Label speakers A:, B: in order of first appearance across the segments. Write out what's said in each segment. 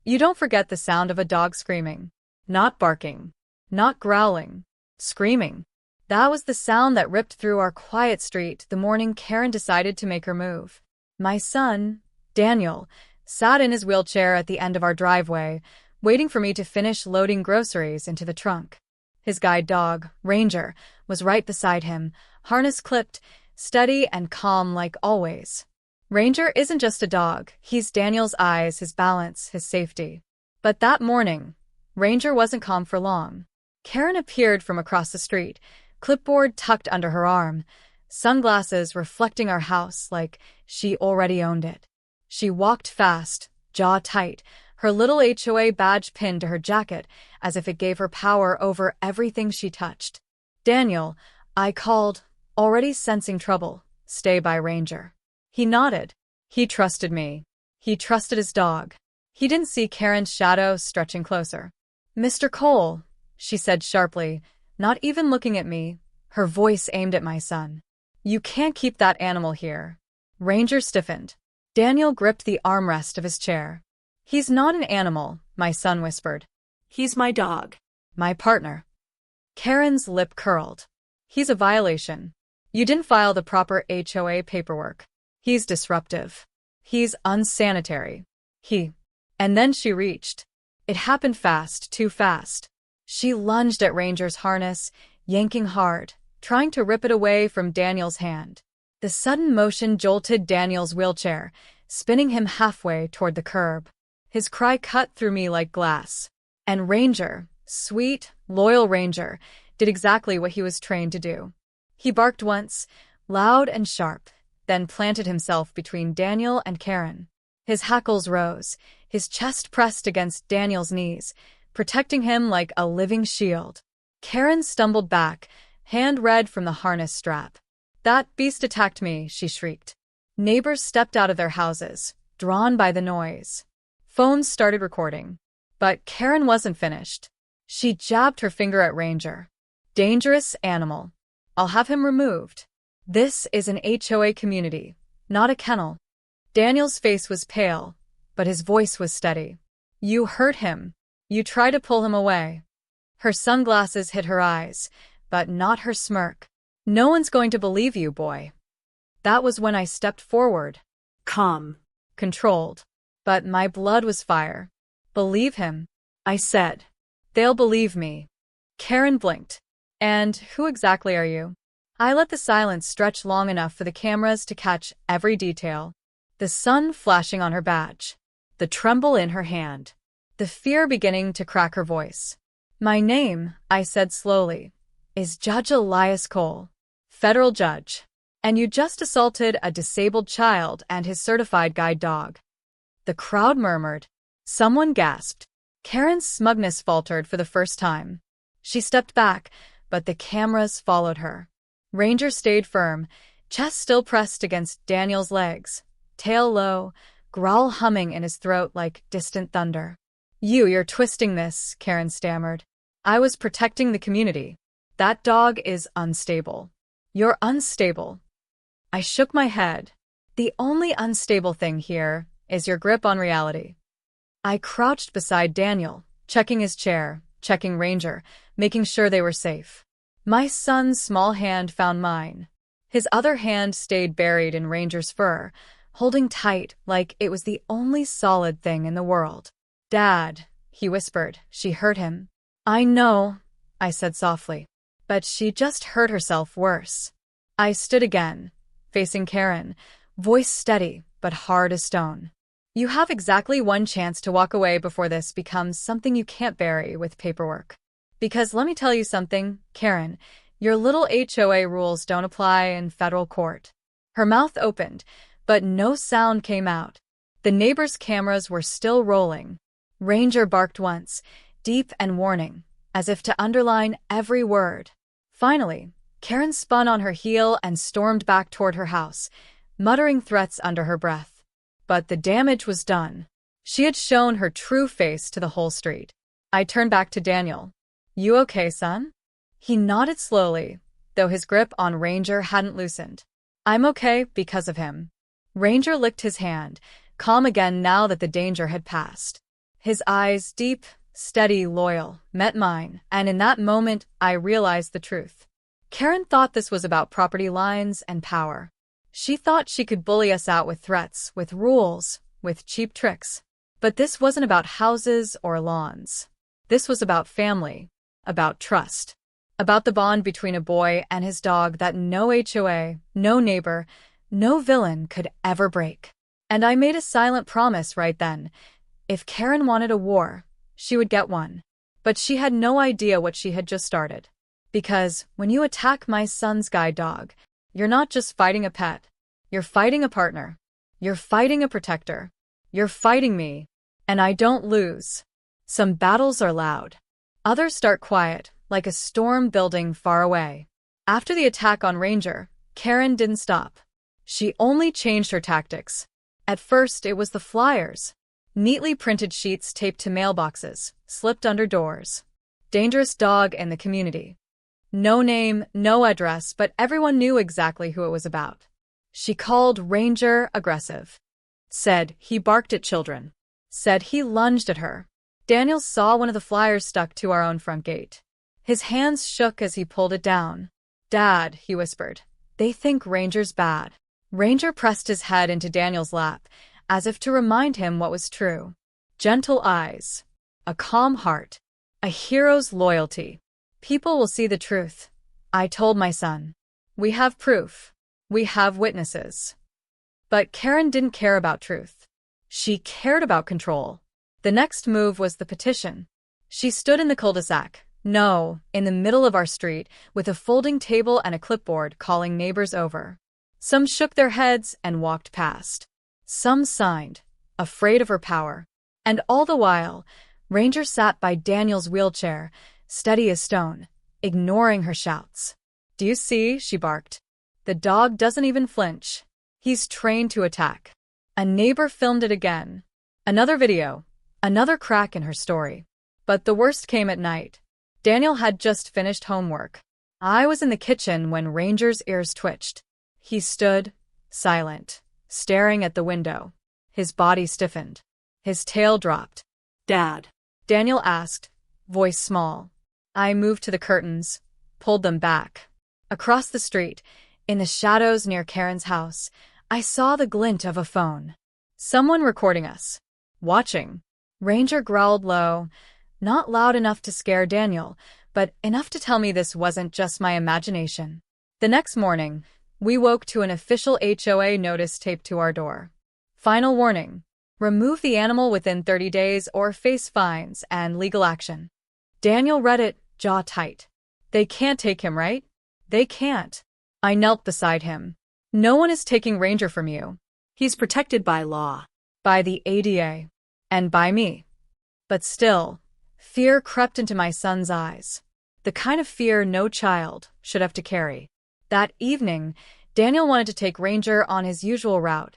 A: You don't forget the sound of a dog screaming. Not barking. Not growling. Screaming. That was the sound that ripped through our quiet street the morning Karen decided to make her move. My son, Daniel, sat in his wheelchair at the end of our driveway, waiting for me to finish loading groceries into the trunk. His guide dog, Ranger, was right beside him, harness clipped, steady and calm like always. Ranger isn't just a dog, he's Daniel's eyes, his balance, his safety. But that morning, Ranger wasn't calm for long. Karen appeared from across the street, clipboard tucked under her arm, sunglasses reflecting our house like she already owned it. She walked fast, jaw tight, her little HOA badge pinned to her jacket as if it gave her power over everything she touched. Daniel, I called, already sensing trouble. Stay by Ranger. He nodded. He trusted me. He trusted his dog. He didn't see Karen's shadow stretching closer. Mr. Cole, she said sharply, not even looking at me, her voice aimed at my son. You can't keep that animal here. Ranger stiffened. Daniel gripped the armrest of his chair. He's not an animal, my son whispered.
B: He's my dog.
A: My partner. Karen's lip curled. He's a violation. You didn't file the proper HOA paperwork. He's disruptive. He's unsanitary. And then she reached. It happened fast, too fast. She lunged at Ranger's harness, yanking hard, trying to rip it away from Daniel's hand. The sudden motion jolted Daniel's wheelchair, spinning him halfway toward the curb. His cry cut through me like glass. And Ranger, sweet, loyal Ranger, did exactly what he was trained to do. He barked once, loud and sharp, then planted himself between Daniel and Karen. His hackles rose, his chest pressed against Daniel's knees, protecting him like a living shield. Karen stumbled back, hand red from the harness strap. That beast attacked me, she shrieked. Neighbors stepped out of their houses, drawn by the noise. Phones started recording. But Karen wasn't finished. She jabbed her finger at Ranger. Dangerous animal. I'll have him removed. This is an HOA community, not a kennel. Daniel's face was pale, but his voice was steady. You hurt him. You try to pull him away. Her sunglasses hid her eyes, but not her smirk. No one's going to believe you, boy. That was when I stepped forward.
B: Calm.
A: Controlled. But my blood was fire. Believe him, I said. They'll believe me. Karen blinked. And who exactly are you? I let the silence stretch long enough for the cameras to catch every detail. The sun flashing on her badge. The tremble in her hand. The fear beginning to crack her voice. My name, I said slowly, is Judge Elias Cole. Federal judge. And you just assaulted a disabled child and his certified guide dog. The crowd murmured. Someone gasped. Karen's smugness faltered for the first time. She stepped back, but the cameras followed her. Ranger stayed firm, chest still pressed against Daniel's legs, tail low, growl humming in his throat like distant thunder. You're twisting this, Karen stammered. I was protecting the community. That dog is unstable. You're unstable. I shook my head. The only unstable thing here is your grip on reality. I crouched beside Daniel, checking his chair, checking Ranger, making sure they were safe. My son's small hand found mine. His other hand stayed buried in Ranger's fur, holding tight like it was the only solid thing in the world. Dad, he whispered. She hurt him. I know, I said softly. But she just hurt herself worse. I stood again, facing Karen, voice steady but hard as stone. You have exactly one chance to walk away before this becomes something you can't bury with paperwork. Because let me tell you something, Karen, your little HOA rules don't apply in federal court. Her mouth opened, but no sound came out. The neighbors' cameras were still rolling. Ranger barked once, deep and warning, as if to underline every word. Finally, Karen spun on her heel and stormed back toward her house, muttering threats under her breath. But the damage was done. She had shown her true face to the whole street. I turned back to Daniel. You okay, son? He nodded slowly, though his grip on Ranger hadn't loosened. I'm okay because of him. Ranger licked his hand, calm again now that the danger had passed. His eyes, deep, steady, loyal, met mine, and in that moment, I realized the truth. Karen thought this was about property lines and power. She thought she could bully us out with threats, with rules, with cheap tricks. But this wasn't about houses or lawns. This was about family, about trust, about the bond between a boy and his dog that no HOA, no neighbor, no villain could ever break. And I made a silent promise right then. If Karen wanted a war, she would get one. But she had no idea what she had just started. Because when you attack my son's guide dog, you're not just fighting a pet. You're fighting a partner. You're fighting a protector. You're fighting me. And I don't lose. Some battles are loud. Others start quiet, like a storm building far away. After the attack on Ranger, Karen didn't stop. She only changed her tactics. At first, it was the flyers. Neatly printed sheets taped to mailboxes, slipped under doors. Dangerous dog in the community. No name, no address, but everyone knew exactly who it was about. She called Ranger aggressive. Said he barked at children. Said he lunged at her. Daniel saw one of the flyers stuck to our own front gate. His hands shook as he pulled it down. "Dad," he whispered, "they think Ranger's bad." Ranger pressed his head into Daniel's lap, as if to remind him what was true. Gentle eyes. A calm heart. A hero's loyalty. "People will see the truth," I told my son. "We have proof. We have witnesses." But Karen didn't care about truth. She cared about control. The next move was the petition. She stood in the cul-de-sac, no, in the middle of our street, with a folding table and a clipboard calling neighbors over. Some shook their heads and walked past. Some signed, afraid of her power. And all the while, Ranger sat by Daniel's wheelchair, steady as stone, ignoring her shouts. "Do you see?" she barked. "The dog doesn't even flinch. He's trained to attack." A neighbor filmed it again. Another video. Another crack in her story. But the worst came at night. Daniel had just finished homework. I was in the kitchen when Ranger's ears twitched. He stood, silent, staring at the window. His body stiffened. His tail dropped.
B: Dad.
A: Daniel asked, voice small. I moved to the curtains, pulled them back. Across the street, in the shadows near Karen's house, I saw the glint of a phone. Someone recording us. Watching. Ranger growled low, not loud enough to scare Daniel, but enough to tell me this wasn't just my imagination. The next morning, we woke to an official HOA notice taped to our door. Final warning. Remove the animal within 30 days or face fines and legal action. Daniel read it, jaw tight. They can't take him, right? They can't. I knelt beside him. No one is taking Ranger from you.
B: He's protected by law.
A: By the ADA. And by me. But still, fear crept into my son's eyes. The kind of fear no child should have to carry. That evening, Daniel wanted to take Ranger on his usual route,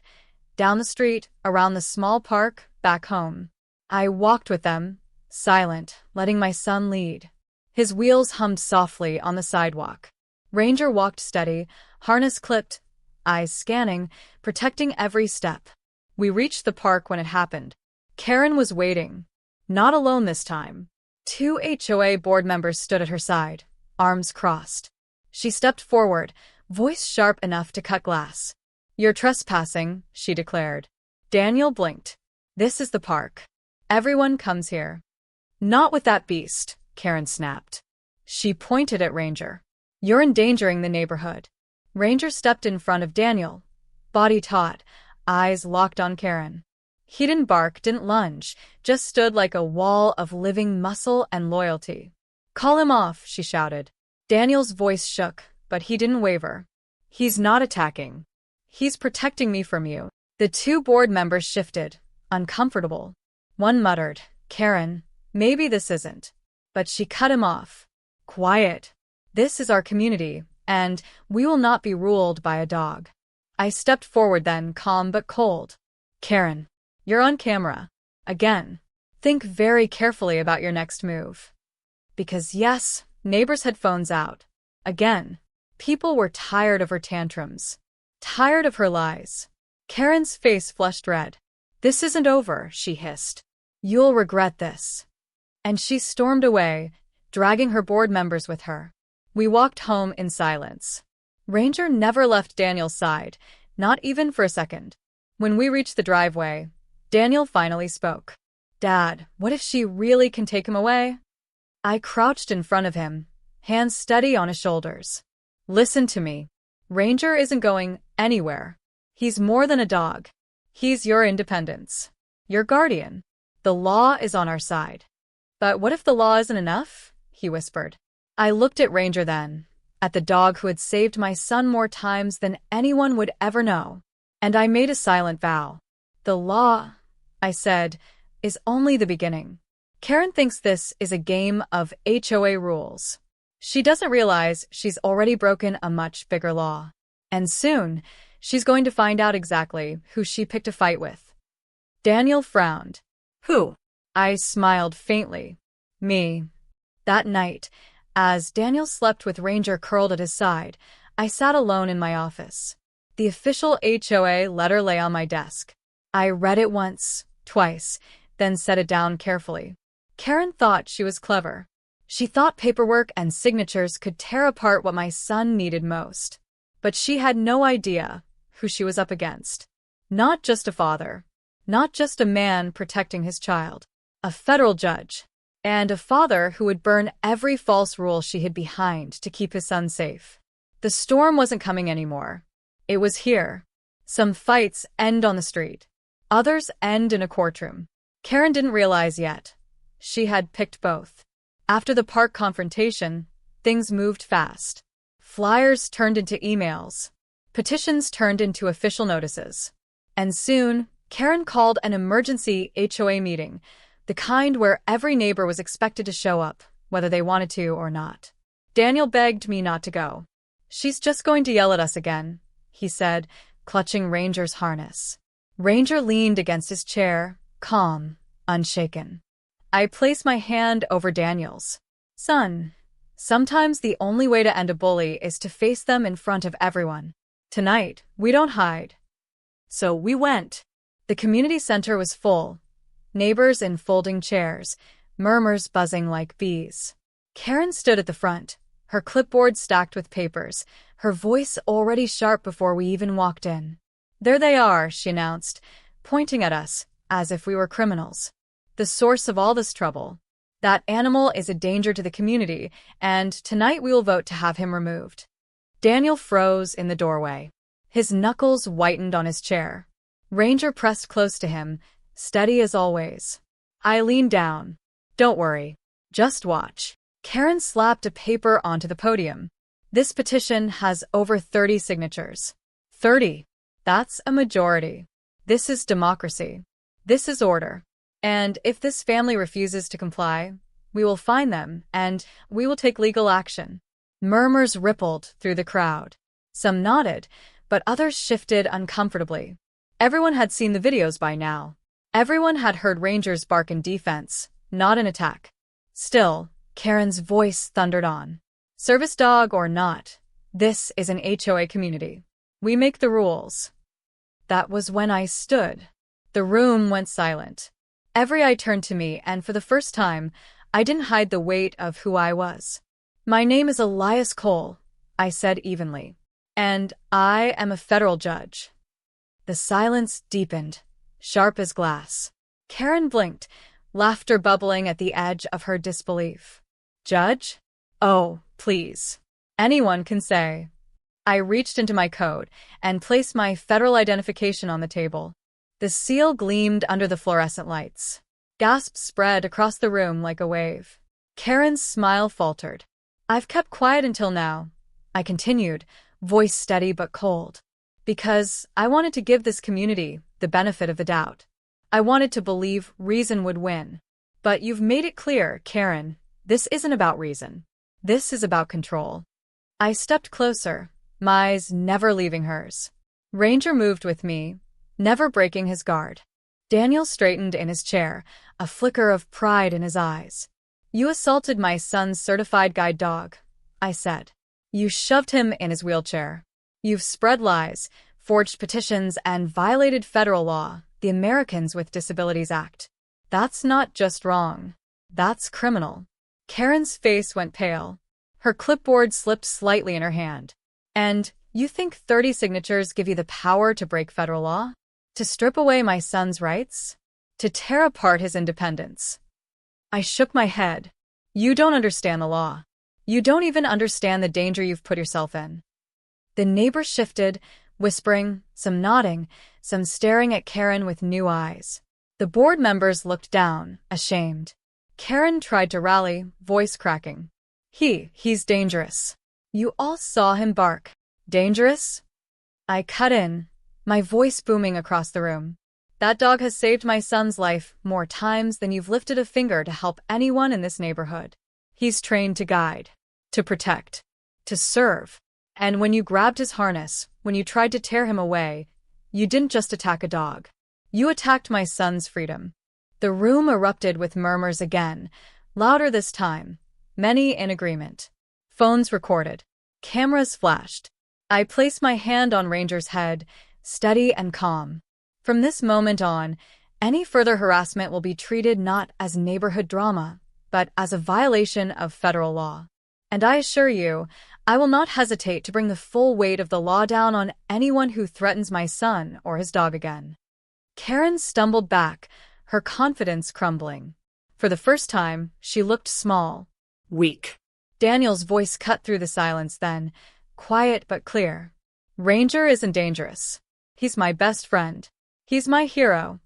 A: down the street, around the small park, back home. I walked with them, silent, letting my son lead. His wheels hummed softly on the sidewalk. Ranger walked steady, harness clipped, eyes scanning, protecting every step. We reached the park when it happened. Karen was waiting. Not alone this time. 2 HOA board members stood at her side, arms crossed. She stepped forward, voice sharp enough to cut glass. "You're trespassing," she declared. Daniel blinked. "This is the park. Everyone comes here." "Not with that beast," Karen snapped. She pointed at Ranger. "You're endangering the neighborhood." Ranger stepped in front of Daniel, body taut, eyes locked on Karen. He didn't bark, didn't lunge, just stood like a wall of living muscle and loyalty. "Call him off," she shouted. Daniel's voice shook, but he didn't waver. "He's not attacking. He's protecting me from you." The 2 board members shifted, uncomfortable. One muttered, "Karen, maybe this isn't." But she cut him off. "Quiet. This is our community, and we will not be ruled by a dog." I stepped forward then, calm but cold. "Karen, you're on camera. Again. Think very carefully about your next move." Because yes, neighbors had phones out. Again. People were tired of her tantrums. Tired of her lies. Karen's face flushed red. "This isn't over," she hissed. You'll regret this. And she stormed away, dragging her board members with her. We walked home in silence. Ranger never left Daniel's side, not even for a second. When we reached the driveway, Daniel finally spoke. Dad, what if she really can take him away? I crouched in front of him, hands steady on his shoulders. Listen to me. Ranger isn't going anywhere. He's more than a dog. He's your independence. Your guardian. The law is on our side. But what if the law isn't enough? He whispered. I looked at Ranger then, at the dog who had saved my son more times than anyone would ever know. And I made a silent vow. The law, I said, is only the beginning. Karen thinks this is a game of HOA rules. She doesn't realize she's already broken a much bigger law. And soon, she's going to find out exactly who she picked a fight with. Daniel frowned.
B: Who?
A: I smiled faintly. Me. That night, as Daniel slept with Ranger curled at his side, I sat alone in my office. The official HOA letter lay on my desk. I read it once, twice, then set it down carefully. Karen thought she was clever. She thought paperwork and signatures could tear apart what my son needed most. But she had no idea who she was up against. Not just a father. Not just a man protecting his child. A federal judge. And a father who would burn every false rule she hid behind to keep his son safe. The storm wasn't coming anymore. It was here. Some fights end on the street. Others end in a courtroom. Karen didn't realize yet. She had picked both. After the park confrontation, things moved fast. Flyers turned into emails. Petitions turned into official notices. And soon, Karen called an emergency HOA meeting, the kind where every neighbor was expected to show up, whether they wanted to or not. Daniel begged me not to go. She's just going to yell at us again, he said, clutching Ranger's harness. Ranger leaned against his chair, calm, unshaken. I placed my hand over Daniel's. Son, sometimes the only way to end a bully is to face them in front of everyone. Tonight, we don't hide. So we went. The community center was full. Neighbors in folding chairs, murmurs buzzing like bees. Karen stood at the front, her clipboard stacked with papers, her voice already sharp before we even walked in. There they are, she announced, pointing at us, as if we were criminals. The source of all this trouble. That animal is a danger to the community, and tonight we will vote to have him removed. Daniel froze in the doorway. His knuckles whitened on his chair. Ranger pressed close to him, steady as always. I leaned down. Don't worry. Just watch. Karen slapped a paper onto the podium. This petition has over 30 signatures. 30. That's a majority. This is democracy. This is order. And if this family refuses to comply, we will fine them, and we will take legal action. Murmurs rippled through the crowd. Some nodded, but others shifted uncomfortably. Everyone had seen the videos by now. Everyone had heard Rangers bark in defense, not in attack. Still, Karen's voice thundered on. Service dog or not, this is an HOA community. We make the rules. That was when I stood. The room went silent. Every eye turned to me, and for the first time, I didn't hide the weight of who I was. My name is Elias Cole, I said evenly. And I am a federal judge. The silence deepened, sharp as glass. Karen blinked, laughter bubbling at the edge of her disbelief. Judge? Oh, please. Anyone can say. I reached into my coat and placed my federal identification on the table. The seal gleamed under the fluorescent lights. Gasps spread across the room like a wave. Karen's smile faltered. I've kept quiet until now, I continued, voice steady but cold. Because I wanted to give this community the benefit of the doubt. I wanted to believe reason would win. But you've made it clear, Karen, this isn't about reason. This is about control. I stepped closer, my eyes never leaving hers. Ranger moved with me, never breaking his guard. Daniel straightened in his chair, a flicker of pride in his eyes. You assaulted my son's certified guide dog, I said. You shoved him in his wheelchair. You've spread lies, forged petitions, and violated federal law, the Americans with Disabilities Act. That's not just wrong. That's criminal. Karen's face went pale. Her clipboard slipped slightly in her hand. And you think 30 signatures give you the power to break federal law? To strip away my son's rights? To tear apart his independence? I shook my head. You don't understand the law. You don't even understand the danger you've put yourself in. The neighbors shifted, whispering, some nodding, some staring at Karen with new eyes. The board members looked down, ashamed. Karen tried to rally, voice cracking. He's dangerous. You all saw him bark. Dangerous? I cut in, my voice booming across the room. That dog has saved my son's life more times than you've lifted a finger to help anyone in this neighborhood. He's trained to guide, to protect, to serve. And when you grabbed his harness, when you tried to tear him away, you didn't just attack a dog. You attacked my son's freedom. The room erupted with murmurs again, louder this time, many in agreement. Phones recorded. Cameras flashed. I placed my hand on Ranger's head, steady and calm. From this moment on, any further harassment will be treated not as neighborhood drama, but as a violation of federal law. And I assure you, I will not hesitate to bring the full weight of the law down on anyone who threatens my son or his dog again. Karen stumbled back, her confidence crumbling. For the first time, she looked small.
B: Weak.
A: Daniel's voice cut through the silence then, quiet but clear. Ranger isn't dangerous. He's my best friend. He's my hero.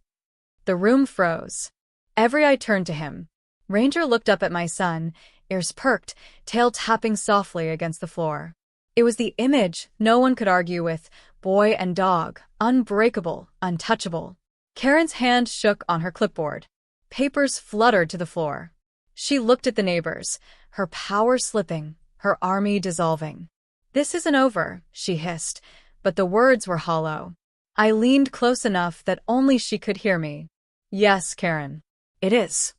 A: The room froze. Every eye turned to him. Ranger looked up at my son, ears perked, tail tapping softly against the floor. It was the image no one could argue with, boy and dog, unbreakable, untouchable. Karen's hand shook on her clipboard. Papers fluttered to the floor. She looked at the neighbors, her power slipping, her army dissolving. This isn't over, she hissed, but the words were hollow. I leaned close enough that only she could hear me. Yes, Karen. It is.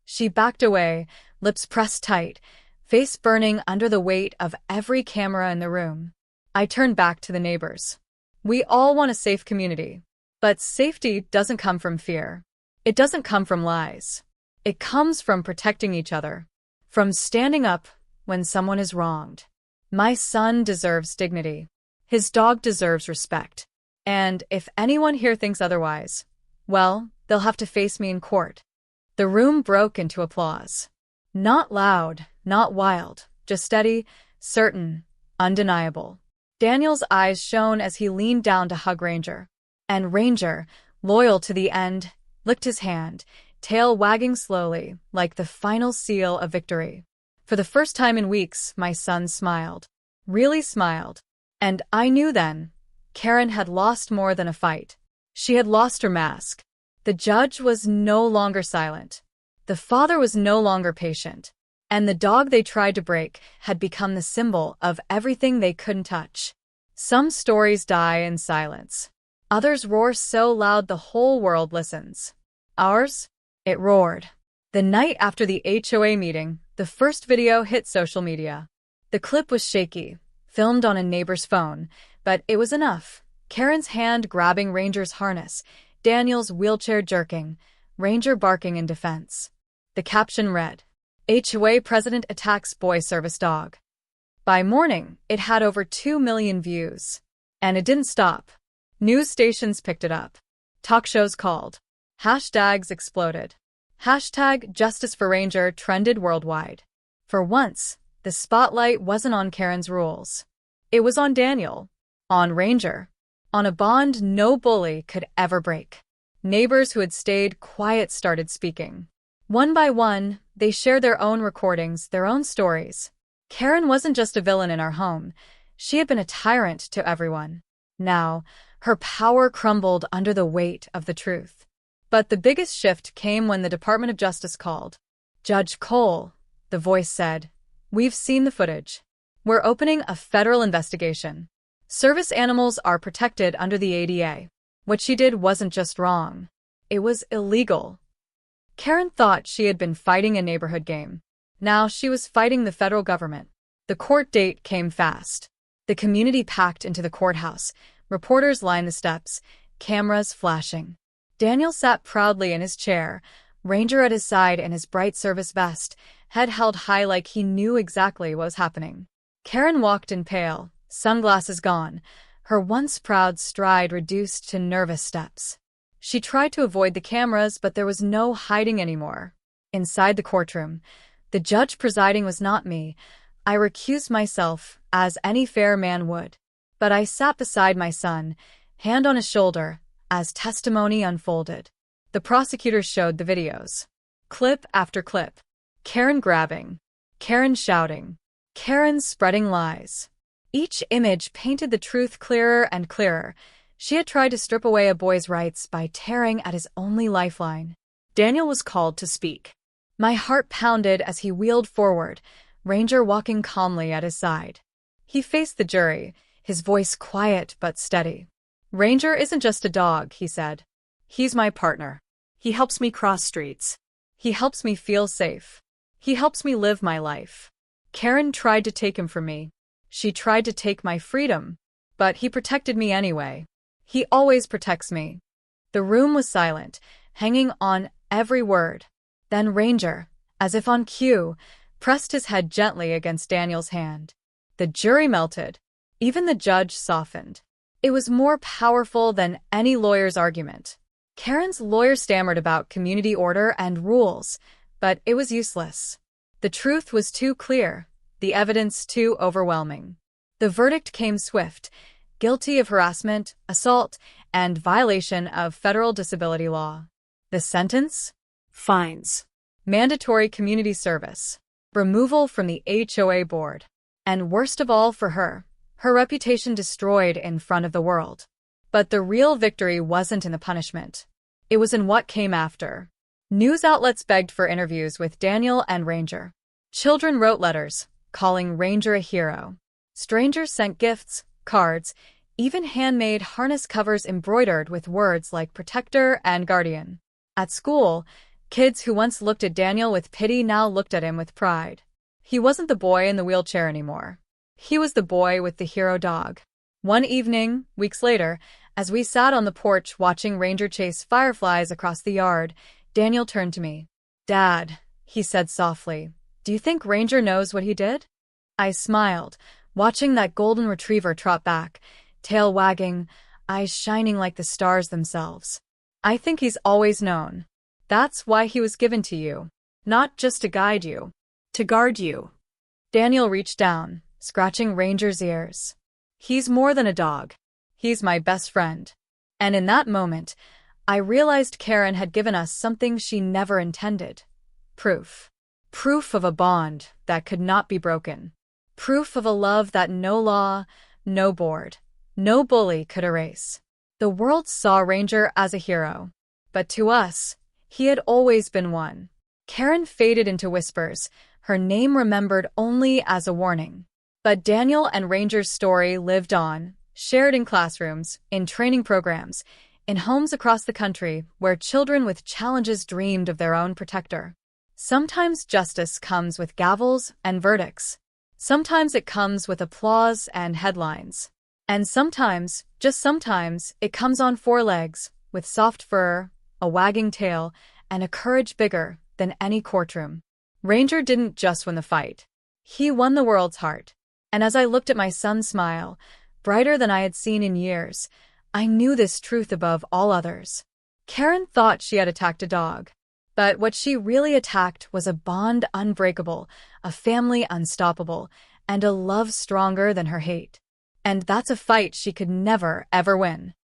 A: She backed away, lips pressed tight, face burning under the weight of every camera in the room. I turned back to the neighbors. We all want a safe community. But safety doesn't come from fear. It doesn't come from lies. It comes from protecting each other. From standing up when someone is wronged. My son deserves dignity. His dog deserves respect. And if anyone here thinks otherwise, well, they'll have to face me in court. The room broke into applause. Not loud, not wild, just steady, certain, undeniable. Daniel's eyes shone as he leaned down to hug Ranger. And Ranger, loyal to the end, licked his hand, tail wagging slowly, like the final seal of victory. For the first time in weeks, my son smiled. Really smiled. And I knew then, Karen had lost more than a fight. She had lost her mask. The judge was no longer silent. The father was no longer patient. And the dog they tried to break had become the symbol of everything they couldn't touch. Some stories die in silence. Others roar so loud the whole world listens. Ours? It roared. The night after the HOA meeting, the first video hit social media. The clip was shaky, filmed on a neighbor's phone, but it was enough. Karen's hand grabbing Ranger's harness, Daniel's wheelchair jerking, Ranger barking in defense. The caption read, HOA president attacks boy service dog. By morning, it had over 2 million views. And it didn't stop. News stations picked it up. Talk shows called. Hashtags exploded. Hashtag Justice for Ranger trended worldwide. For once, the spotlight wasn't on Karen's rules. It was on Daniel. On Ranger. On a bond no bully could ever break. Neighbors who had stayed quiet started speaking. One by one, they shared their own recordings, their own stories. Karen wasn't just a villain in our home. She had been a tyrant to everyone. Now, her power crumbled under the weight of the truth. But the biggest shift came when the Department of Justice called. Judge Cole, the voice said, we've seen the footage. We're opening a federal investigation. Service animals are protected under the ADA. What she did wasn't just wrong. It was illegal. Karen thought she had been fighting a neighborhood game. Now she was fighting the federal government. The court date came fast. The community packed into the courthouse. Reporters lined the steps, cameras flashing. Daniel sat proudly in his chair, Ranger at his side in his bright service vest, head held high like he knew exactly what was happening. Karen walked in pale, sunglasses gone, her once proud stride reduced to nervous steps. She tried to avoid the cameras, but there was no hiding anymore. Inside the courtroom, the judge presiding was not me. I recused myself, as any fair man would. But I sat beside my son, hand on his shoulder, as testimony unfolded. The prosecutors showed the videos. Clip after clip. Karen grabbing. Karen shouting. Karen spreading lies. Each image painted the truth clearer and clearer. She had tried to strip away a boy's rights by tearing at his only lifeline.
B: Daniel was called to speak.
A: My heart pounded as he wheeled forward, Ranger walking calmly at his side. He faced the jury, his voice quiet but steady. Ranger isn't just a dog, he said. He's my partner.
B: He helps me cross streets.
A: He helps me feel safe. He helps me live my life. Karen tried to take him from me. She tried to take my freedom, but he protected me anyway. He always protects me. The room was silent, hanging on every word. Then Ranger, as if on cue, pressed his head gently against Daniel's hand. The jury melted. Even the judge softened. It was more powerful than any lawyer's argument. Karen's lawyer stammered about community order and rules, but it was useless. The truth was too clear, the evidence too overwhelming. The verdict came swift, guilty of harassment, assault, and violation of federal disability law. The sentence?
B: Fines.
A: Mandatory community service. Removal from the HOA board. And worst of all for her, her reputation destroyed in front of the world. But the real victory wasn't in the punishment. It was in what came after. News outlets begged for interviews with Daniel and Ranger. Children wrote letters, calling Ranger a hero. Strangers sent gifts, cards, even handmade harness covers embroidered with words like protector and guardian. At school, kids who once looked at Daniel with pity now looked at him with pride. He wasn't the boy in the wheelchair anymore. He was the boy with the hero dog. One evening, weeks later, as we sat on the porch watching Ranger chase fireflies across the yard, Daniel turned to me. "Dad," he said softly, "do you think Ranger knows what he did?" I smiled, watching that golden retriever trot back, tail wagging, eyes shining like the stars themselves. "I think he's always known. That's why he was given to you. Not just to guide you.
B: To guard you."
A: Daniel reached down, scratching Ranger's ears. "He's more than a dog. He's my best friend." And in that moment, I realized Karen had given us something she never intended. Proof. Proof of a bond that could not be broken. Proof of a love that no law, no board, no bully could erase. The world saw Ranger as a hero, but to us, he had always been one. Karen faded into whispers, her name remembered only as a warning. But Daniel and Ranger's story lived on, shared in classrooms, in training programs, in homes across the country where children with challenges dreamed of their own protector. Sometimes justice comes with gavels and verdicts. Sometimes it comes with applause and headlines. And sometimes, just sometimes, it comes on four legs, with soft fur, a wagging tail, and a courage bigger than any courtroom. Ranger didn't just win the fight. He won the world's heart. And as I looked at my son smile, brighter than I had seen in years, I knew this truth above all others. Karen thought she had attacked a dog. But what she really attacked was a bond unbreakable, a family unstoppable, and a love stronger than her hate. And that's a fight she could never, ever win.